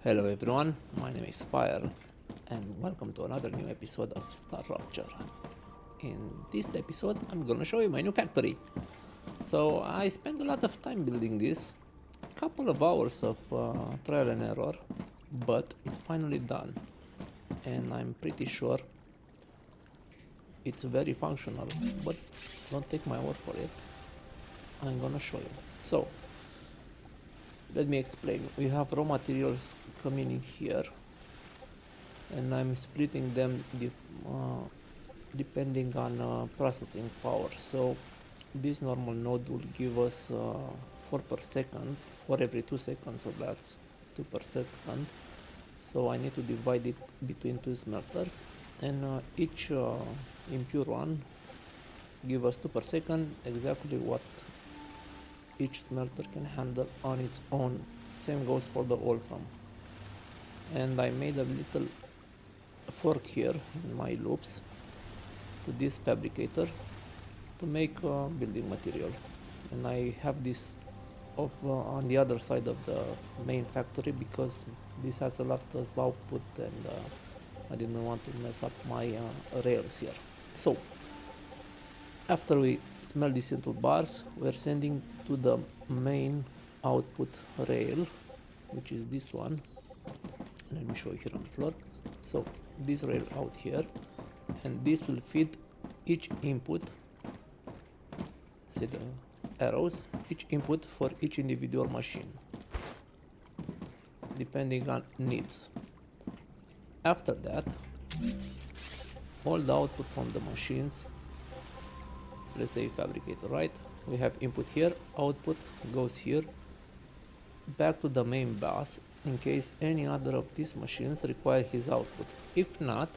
Hello everyone, my name is Fire and welcome to another new episode of Star Rupture. In this episode I'm gonna show you my new factory. So I spent a lot of time building this, a couple of hours of trial and error, but it's finally done and I'm pretty sure it's very functional, but don't take my word for it, I'm gonna show you. So let me explain. We have raw materials coming in here and I'm splitting them depending on processing power. So this normal node will give us 4 per second, 4 every 2 seconds, so that's 2 per second. So I need to divide it between two smelters, and each impure one give us 2 per second, exactly what each smelter can handle on its own. Same goes for the wolfram. And I made a little fork here in my loops to this fabricator to make building material. And I have this on the other side of the main factory because this has a lot of output and I didn't want to mess up my rails here. So after we smelt this into bars, we're sending to the main output rail, which is this one. Let me show you here on the floor. So this rail out here, and this will feed each input. See the arrows? Each input for each individual machine, depending on needs. After that, all the output from the machines, let's say fabricator, right? We have input here, output goes here, back to the main bus in case any other of these machines require his output. If not,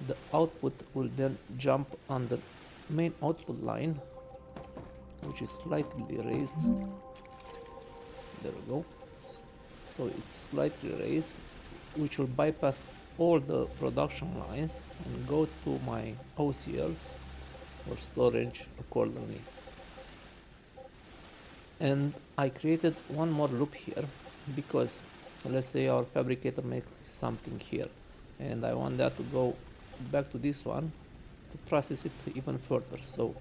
the output will then jump on the main output line, which is slightly raised. There we go. So it's slightly raised, which will bypass all the production lines and go to my OCLs or storage accordingly. And I created one more loop here because let's say our fabricator makes something here and I want that to go back to this one to process it even further. So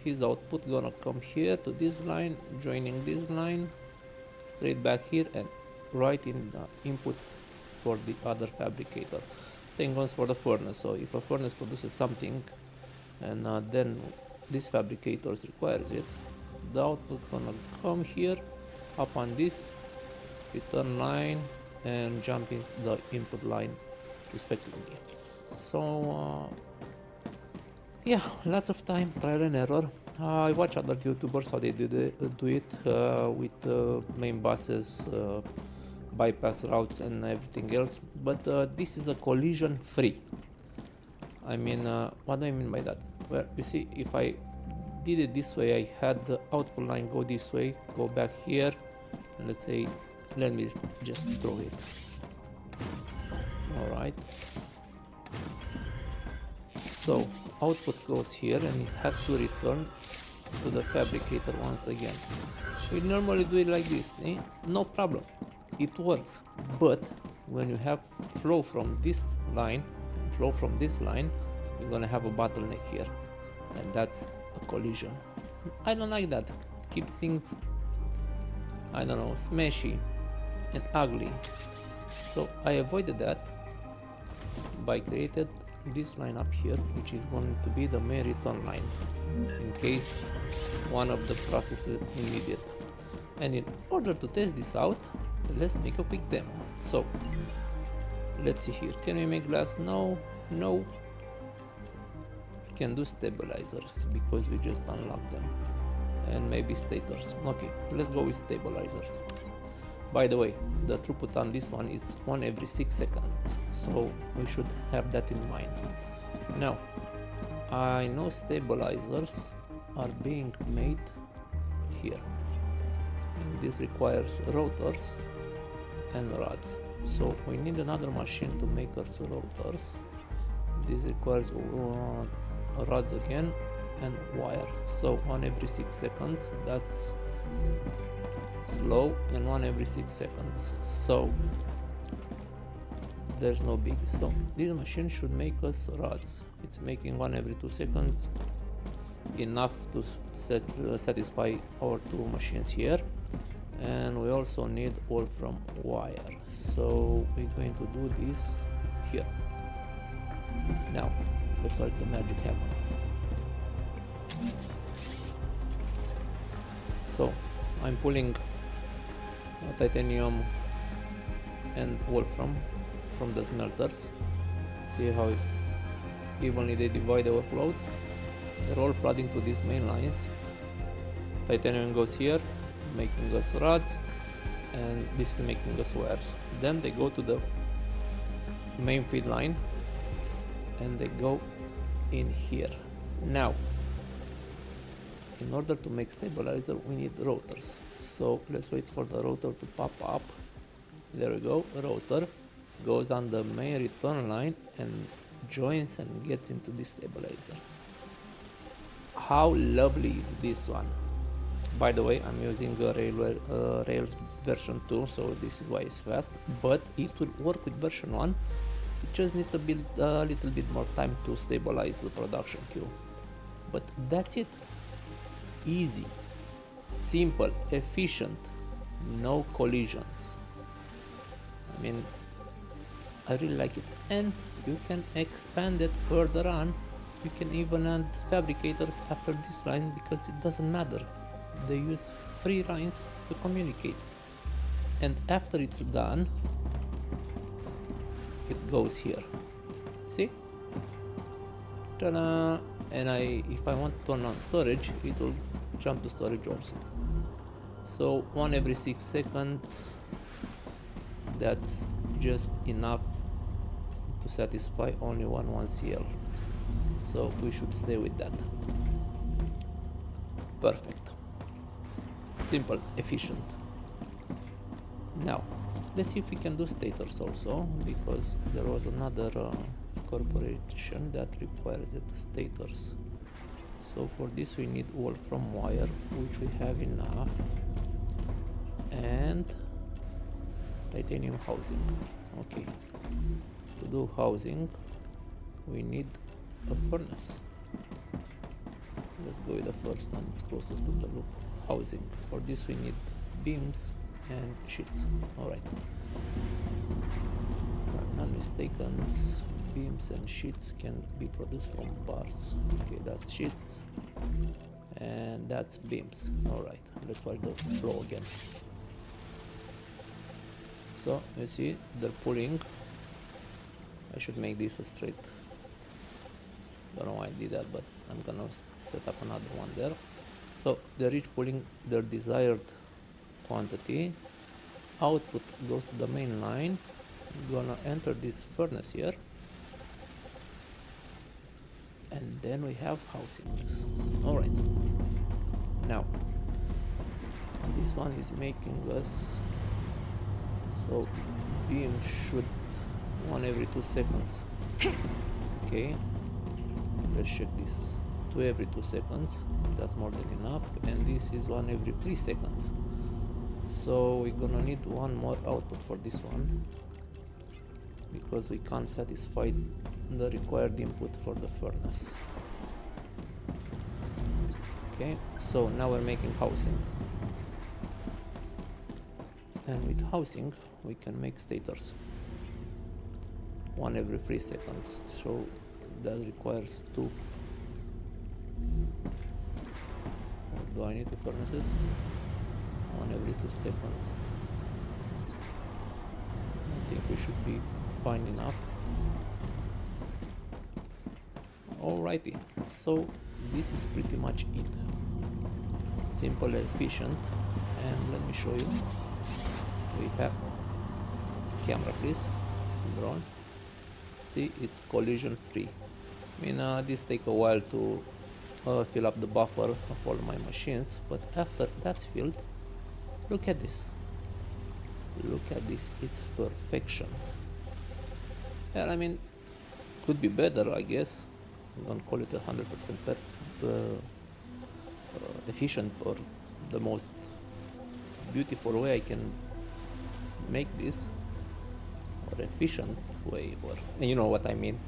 his output gonna come here to this line, joining this line, straight back here and right in the input for the other fabricator. Same goes for the furnace. So if a furnace produces something and then this fabricator requires it, the output is gonna come here up on this return line and jump into the input line respectively. So yeah, lots of time, trial and error. I watch other YouTubers how they do it with main buses, bypass routes and everything else, but this is a collision free. I mean, what do I mean by that? Well, you see, if I did it this way, I had the output line go this way, go back here, and let's say, let me just draw it. Alright. So output goes here and it has to return to the fabricator once again. We normally do it like this, no problem, it works. But when you have flow from this line and flow from this line, you're gonna have a bottleneck here, and that's a collision. I don't like that. Keep things, I don't know, smashy and ugly. So I avoided that by creating this line up here, which is going to be the main return line in case one of the processes need it. And in order to test this out, let's make a quick demo. So let's see here. Can we make glass? No. We can do stabilizers because we just unlocked them, and maybe stators. Okay, let's go with stabilizers. By the way, the throughput on this one is 1 every 6 seconds, so we should have that in mind. Now, I know stabilizers are being made here. This requires rotors and rods, so we need another machine to make us rotors. This requires rods again and wire. So 1 every 6 seconds, that's slow, and 1 every 6 seconds. So there's no big. So this machine should make us rods. It's making one every 2 seconds, enough to satisfy our two machines here. And we also need wolfram wire, so we're going to do this here. Now let's make the magic happen. So I'm pulling titanium and wolfram from the smelters. See how evenly they divide the workload. They're all flooding to these main lines. Titanium goes here, making us rods, and this is making us wires. Then they go to the main feed line and they go in here. Now, in order to make stabilizer, we need rotors. So let's wait for the rotor to pop up. There we go. Rotor goes on the main return line and joins and gets into this stabilizer. How lovely is this one? By the way, I'm using Rails version 2, so this is why it's fast, but it will work with version 1. It just needs a little bit more time to stabilize the production queue. But that's it. Easy, simple, efficient, no collisions. I mean, I really like it, and you can expand it further on. You can even add fabricators after this line because it doesn't matter. They use 3 lines to communicate, and after it's done, it goes here. See? Ta-da! And if I want to turn on storage, it will jump to storage also. So 1 every 6 seconds, that's just enough to satisfy only one 1CL. So we should stay with that. Perfect. Simple, efficient. Now, let's see if we can do stators also, because there was another corporation that requires it, stators. So for this we need wolfram wire, which we have enough, and titanium housing. Okay, to do housing we need a furnace. Let's go with the first one, it's closest to the loop. Housing. For this we need beams and sheets. Alright. If I'm not mistaken, beams and sheets can be produced from bars. Okay, that's sheets and that's beams. Alright, let's watch the flow again. So you see they're pulling. I should make this a straight. Don't know why I did that, but I'm gonna set up another one there. So they're each pulling their desired quantity. Output goes to the main line. Gonna enter this furnace here, and then we have housings. Alright, now this one is making us, so beam should 1 every 2 seconds. Okay, let's check this. 2 every 2 seconds, that's more than enough, and this is 1 every 3 seconds. So we're gonna need one more output for this one, because we can't satisfy the required input for the furnace. Okay, so now we're making housing, and with housing we can make stators 1 every 3 seconds, so that requires 2. Do I need 2 furnaces? 1 every 2 seconds. I think we should be fine enough. Alrighty, so this is pretty much it. Simple, efficient, and let me show you. We have camera, please. Drone. See, it's collision free. I mean, this take a while to fill up the buffer of all my machines, but after that's filled, look at this. Look at this, it's perfection. And I mean, could be better, I guess. Don't call it 100% efficient or the most beautiful way I can make this. or efficient way, or you know what I mean.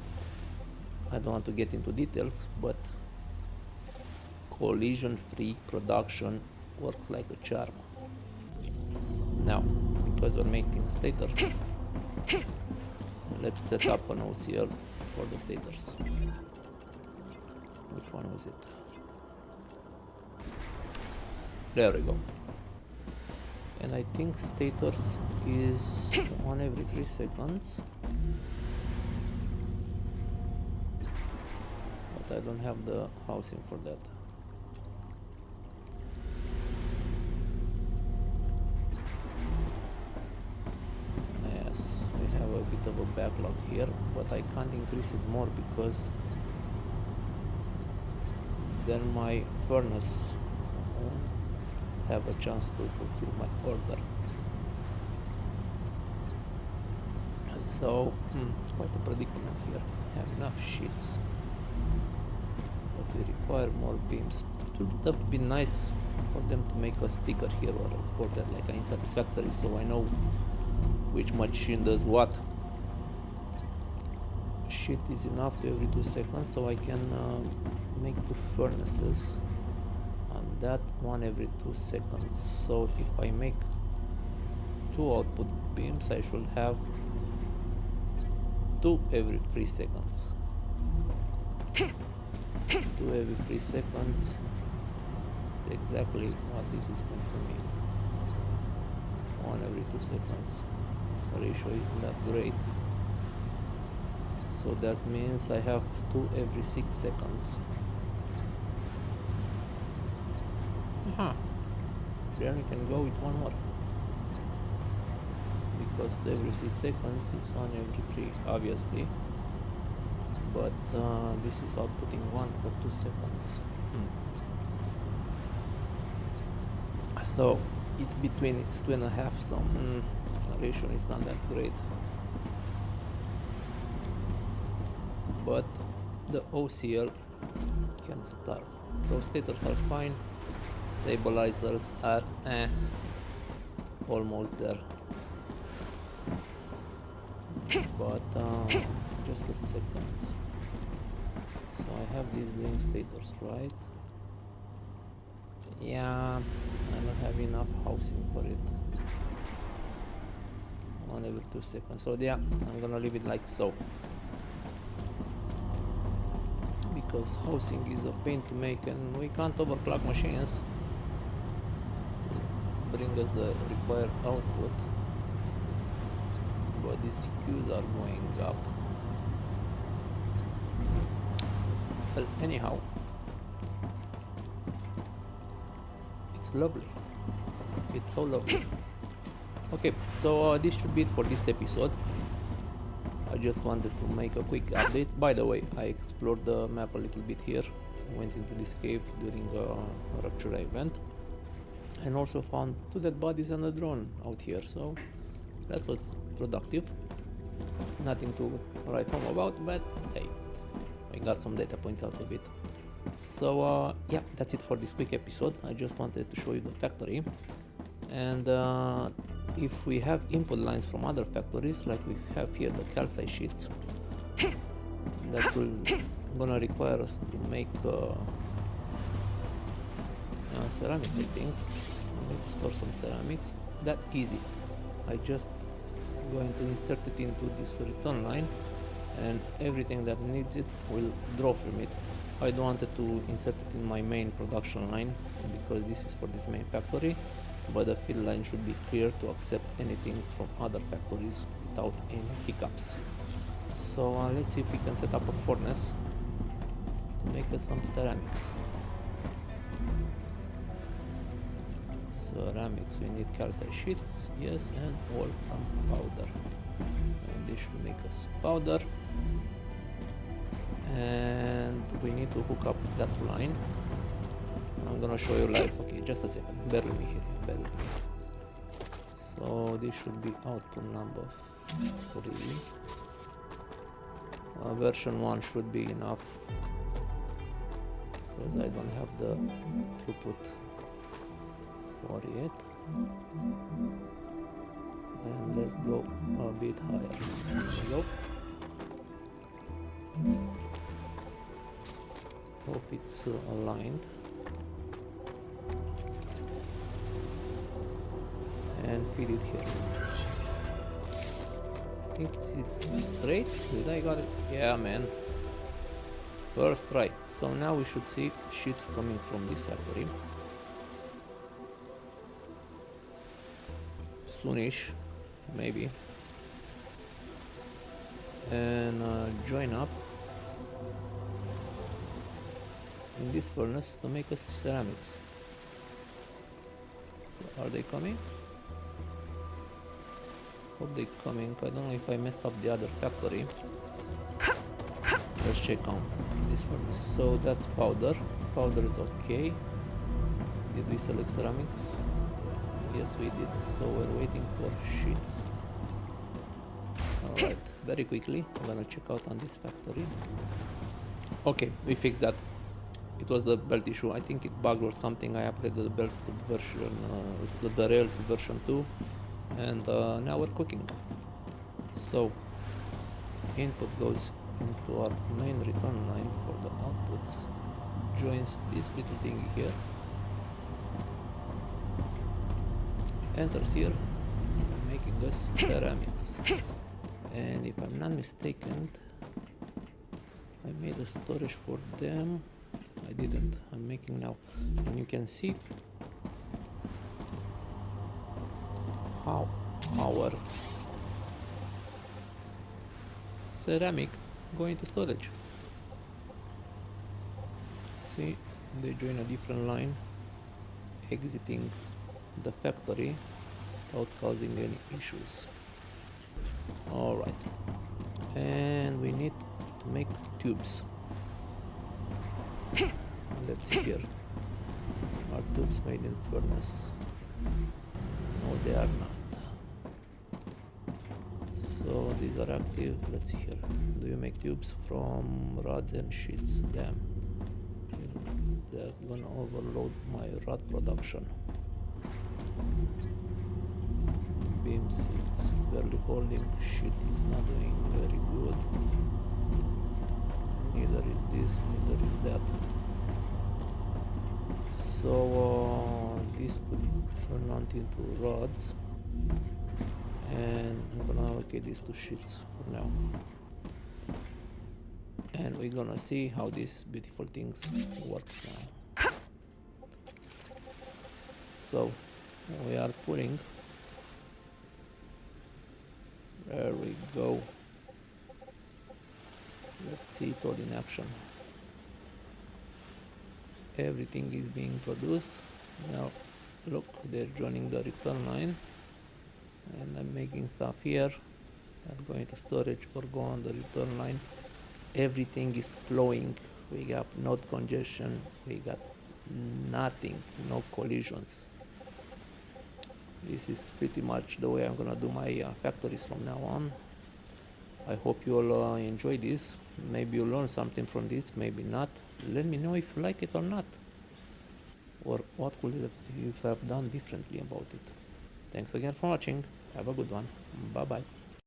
I don't want to get into details, but collision-free production works like a charm. Now, because we're making stators, let's set up an OCL for the stators. Which one was it? There we go. And I think stators is 1 every 3 seconds. But I don't have the housing for that. Yes, we have a bit of a backlog here, but I can't increase it more because then my furnace won't have a chance to fulfill my order. So, quite a predicament here. Have enough sheets, but we require more beams. It would have been nice for them to make a sticker here or report that like an unsatisfactory, so I know which machine does what. Sheet is enough to every 2 seconds, so I can make 2 furnaces on that, 1 every 2 seconds. So if I make 2 output beams, I should have 2 every 3 seconds. 2 every 3 seconds. It's exactly what this is consuming. 1 every 2 seconds. The ratio is not great. So that means I have 2 every 6 seconds. Then we can go with 1 more. Because 2 every 6 seconds is 1 every 3, obviously. But this is outputting 1 per 2 seconds. So it's between, it's 2.5, so the ratio is not that great. But the OCL can starve. Rotators are fine, stabilizers are almost there. But just a second. So I have these doing stators, right? Yeah, I don't have enough housing for it. 1 every 2 seconds. So yeah, I'm gonna leave it like so. Because housing is a pain to make and we can't overclock machines to bring us the required output. But these CQs are going up. Well, anyhow, it's lovely. It's so lovely. Okay, so this should be it for this episode. I just wanted to make a quick update. By the way, I explored the map a little bit here. Went into this cave during a Rupture event. And also found 2 dead bodies and a drone out here. So that was productive. Nothing to write home about, but hey, I got some data points out of it. So yeah, that's it for this quick episode. I just wanted to show you the factory. And if we have input lines from other factories, like we have here the calcite sheets, that will gonna require us to make ceramics, I think. I need to store some ceramics. That's easy. I just going to insert it into this return line, and everything that needs it will draw from it. I don't want to insert it in my main production line because this is for this main factory, but the fill line should be clear to accept anything from other factories without any hiccups. So let's see if we can set up a furnace to make us some ceramics. Ceramics, we need calcite sheets, yes, and wolfram powder. And this should make us powder. And we need to hook up that line. I'm gonna show you live. Okay, just a second. Bear with me here. Bear with me. So this should be output number 3. Version 1 should be enough because I don't have the throughput for it. And let's go a bit higher. There we go. Hope it's aligned. And feed it here. I think it's straight. Did I got it? Yeah, man. First try. So now we should see ships coming from this factory. Soonish, maybe. And join up in this furnace to make us ceramics. Are they coming? Hope they're coming. I don't know if I messed up the other factory. Let's check on this furnace. So that's powder. Powder is okay. Did we select ceramics? Yes, we did. So we're waiting for sheets. Alright, very quickly. I'm gonna check out on this factory. Okay, we fixed that. It was the belt issue. I think it bugged or something. I updated the belt to version, the rail to version 2. And now we're cooking. So input goes into our main return line for the outputs, joins this little thing here, enters here, making us ceramics. And if I'm not mistaken, I made a storage for them. I didn't. I'm making now, and you can see how our ceramic go into storage. See, they join a different line, exiting the factory without causing any issues. Alright, and we need to make tubes. Let's see here. Are tubes made in furnace? No, they are not. So these are active. Let's see here. Do you make tubes from rods and sheets? Damn. That's gonna overload my rod production. Beams, it's barely holding. Sheet is not doing very good. Neither is this, neither is that. So this could turn on into rods. And I'm gonna allocate these to sheets for now. And we're gonna see how these beautiful things work now. So we are putting, there we go. Let's see it all in action. Everything is being produced. Now look, they're joining the return line. And I'm making stuff here. I'm going to storage or go on the return line. Everything is flowing. We got no congestion. We got nothing, no collisions. This is pretty much the way I'm gonna do my factories from now on. I hope you all enjoy this. Maybe you learn something from this, maybe not. Let me know if you like it or not. Or what could you have done differently about it. Thanks again for watching. Have a good one. Bye bye.